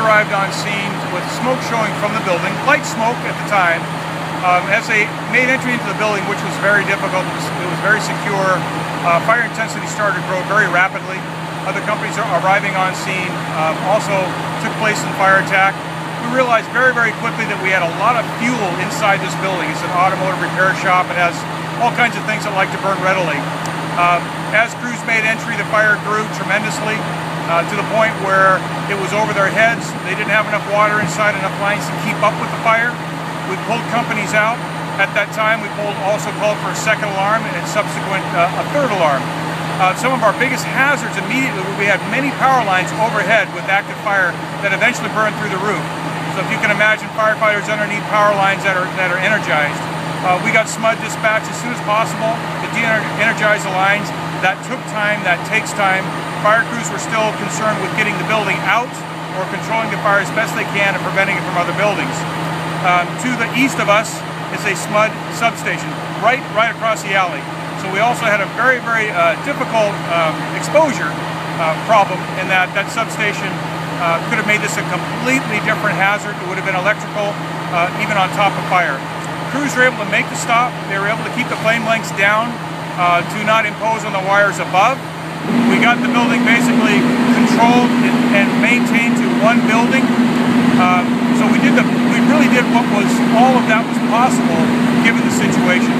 arrived on scene with smoke showing from the building, light smoke at the time. As they made entry into the building, which was very difficult, it was very secure, fire intensity started to grow very rapidly. Other companies arriving on scene also took place in the fire attack. We realized very, very quickly that we had a lot of fuel inside this building. It's an automotive repair shop. It has all kinds of things that like to burn readily. As crews made entry, the fire grew tremendously to the point where it was over their heads. They didn't have enough water inside, enough lines to keep up with the fire. We pulled companies out. At that time, we also called for a second alarm and subsequent a third alarm. Some of our biggest hazards immediately were we had many power lines overhead with active fire that eventually burned through the roof. So if you can imagine firefighters underneath power lines that are energized. We got SMUD dispatched as soon as possible to de-energize the lines. That took time, that takes time. Fire crews were still concerned with getting the building out or controlling the fire as best they can and preventing it from other buildings. To the east of us is a SMUD substation, right across the alley. So we also had a very, very difficult exposure problem in that substation could have made this a completely different hazard. It would have been electrical, even on top of fire. Crews were able to make the stop. They were able to keep the flame lengths down to not impose on the wires above. We got the building basically controlled and maintained to one building. So we really did what was all of that was possible given the situation.